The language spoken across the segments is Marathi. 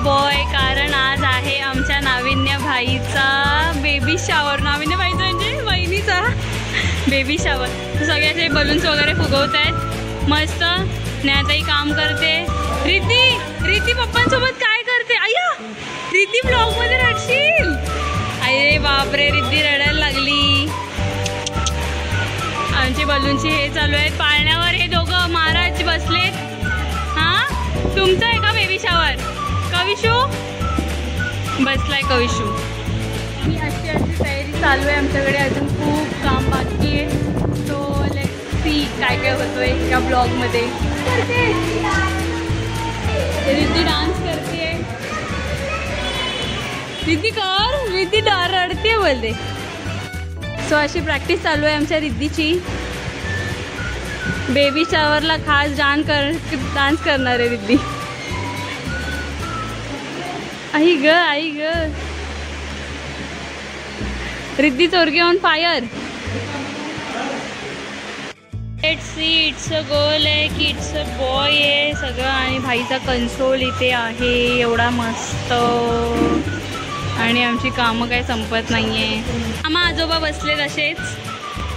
बॉय, कारण आज आहे आमच्या नाविन्य भाईचा बेबी शावर. नाविन्य भाईचा म्हणजे वहिनीचा बेबी शावर. सगळ्याचे बलून्स वगैरे फुगवत आहेत मस्त. नेहाताई काम करते. रिद्धी पप्पांसोबत काय करते? आया रिद्धी ब्लॉग मध्ये रडशील. अरे बापरे, रिद्धी रडायला लागली. आमची बलूनची हे चालू आहे. पाळण्यावर हे दोघं महाराज बसलेत. हा तुमचा आहे का बेबी शावर? कविशू बसलाय. कविशू अशी तयारी चालू आहे आमच्याकडे. अजून खूप काम बाकी आहे. सो लेट्स सी काय काय होतोय या ब्लॉग मध्ये. रिद्धी डान्स करते. रिद्धी कर, रिद्धी रडते बोलते. सो अशी प्रॅक्टिस चालू आहे आमच्या रिद्धीची. बेबी शावरला खास डान्स करणार आहे रिद्धी. आई ग Riddhi Chorgi on fire. Let's see, it's a girl आहे की इट्स अ बॉय आहे सगळं. आणि भाईचा कन्सोल इथे आहे एवढा मस्त. आणि आमची कामं काही संपत नाहीये. आम्हा आजोबा बसलेत असेच.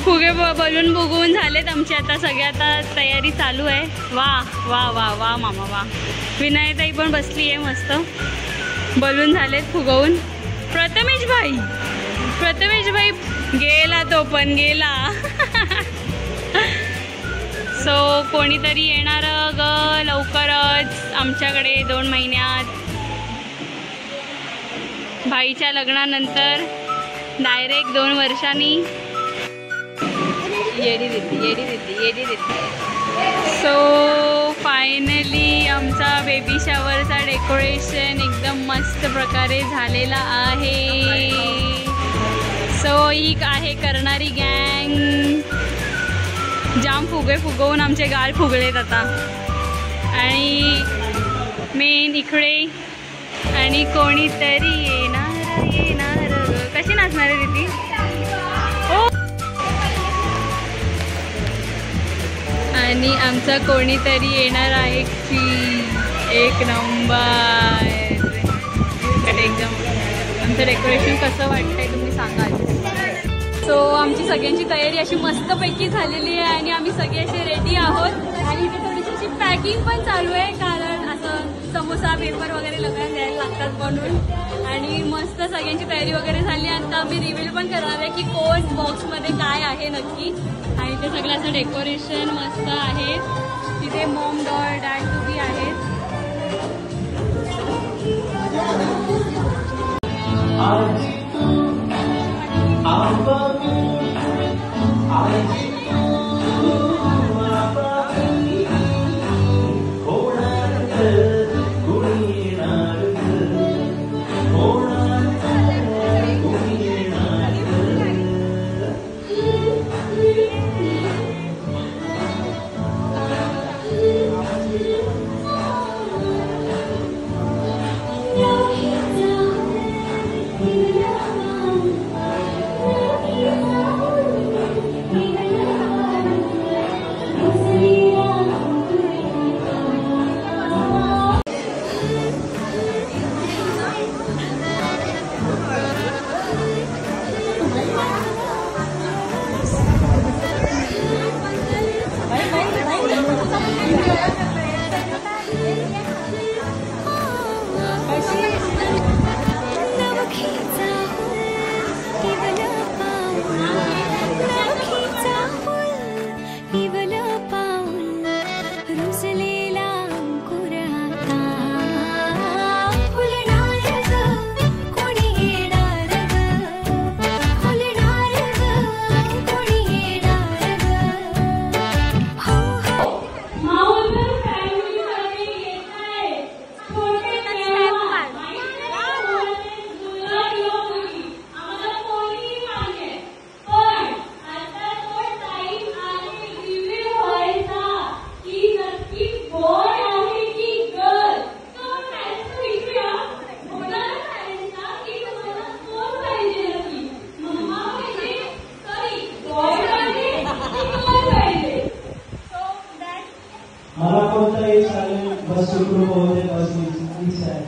फुगे बलून फुगवून झालेत आमचे. आता सगळे आता तयारी चालू आहे. वा वा वा वा मामा वा. विनायताई पण बसली आहे मस्त. बलून झालेत फुगवून. प्रथमेश भाई गेला, तो पण गेला. सो कोणीतरी येणार ग लवकरच आमच्याकडे 2 महिन्यात. भाईच्या लग्नानंतर डायरेक्ट 2 वर्षांनी. येडी रिद्धी. सो फायनली आमचा बेबी शावरचा डेकोरेशन एकदम मस्त प्रकारे झालेला आहे. सो ही आहे करणारी गँग. जाम फुगे फुगवून आमचे गाल फुगलेत आता. आणि मेन इकडे आणि कोणीतरी येणार. कशी नाचणार आहे रिद्धी? आणि आमचा कोणीतरी येणार आहे की एक नंबर. एकदम आमचं डेकोरेशन कसं वाटतंय तुम्ही सांगा. सो आमची सगळ्यांची तयारी अशी मस्तपैकी झालेली आहे. आणि आम्ही सगळे असे रेडी आहोत. आणि इथे थोडीशी अशी पॅकिंग पण चालू आहे. कारण असं समोसा पेपर वगैरे लगेच द्यायला लागतात म्हणून. आणि मस्त सगळ्यांची तयारी वगैरे झाली. आता आम्ही रिव्हील पण करणार आहे की कोण बॉक्समध्ये काय आहे नक्की. आणि ते सगळं असं डेकोरेशन मस्त आहे. तिथे मॉम डॅड टू आहेत. मला कोणताही चालेल, बस सुखरूप होते, बस इच्छा आहे.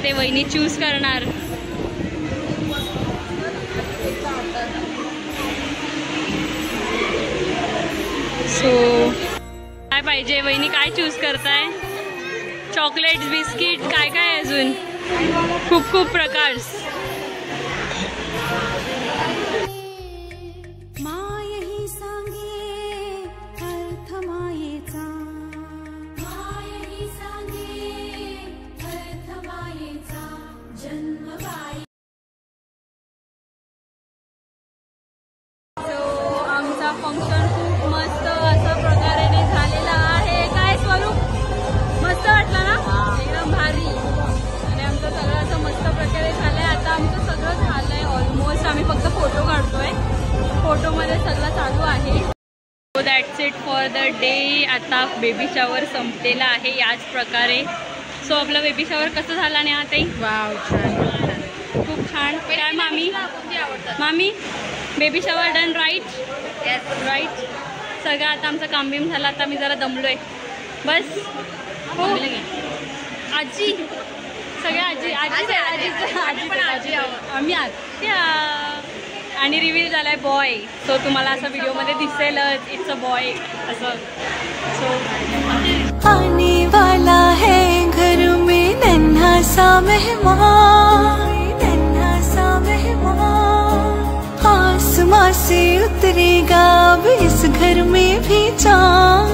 ते वहिनी चूज करणार. सो काय पाहिजे वहिनी, काय चूज करताय? चॉकलेट, बिस्किट, काय काय अजून खूप खूप प्रकार. फंक्शन खूप मस्त अशा प्रकारे झालेला आहे. काय स्वरूप, मस्त वाटलं ना? एकदम भारी. आणि आमचं सगळं असं मस्त प्रकारे झालंय. आता आमचं सगळं झालंय ऑलमोस्ट. आम्ही फक्त फोटो काढतोय. फोटोमध्ये सगळं चालू आहे. So that's it for the day. आता बेबी शॉवर संपलेला आहे याच प्रकारे. सो आपलं बेबी शॉवर कसं झालं नाही आता? वाव, छान, खूप छान. काय मामी, मामी baby shower done right? Yes right. सगळं आता आमचं काम बिम झालं. आता मी जरा दमलोय बस. हो आजी, सगळ्या आजी आजी आजी आम्ही आजी. आणि रिव्हील झालाय बॉय. सो तुम्हाला असं व्हिडिओमध्ये दिसेलच, इट्स अ बॉय असं. सो आने वाला है घर में नन्हा सा मेहमान, नन्हा सा मेहमान, आसमां से उतरेगा अब इस घर में भी चाँद,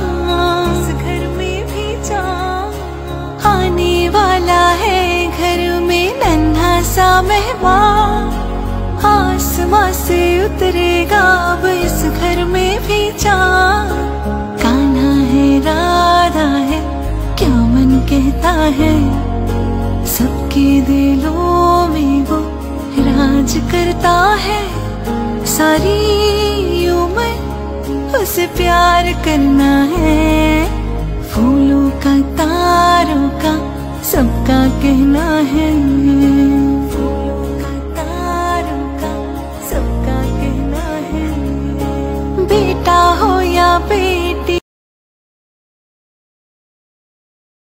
इस घर में भी चाँद आने वाला है घर में नन्हा सा मेहमान, आसमां से उतरेगा अब इस घर में भी चाँद। कान्हा है राधा है क्या मन कहता है, सबके दिलों में वो राज करता है। सारी उम्र उसे प्यार करना है, फूलों का तारों का सबका कहना है, फूलों का तारों का सबका कहना है। बेटा हो या बेटी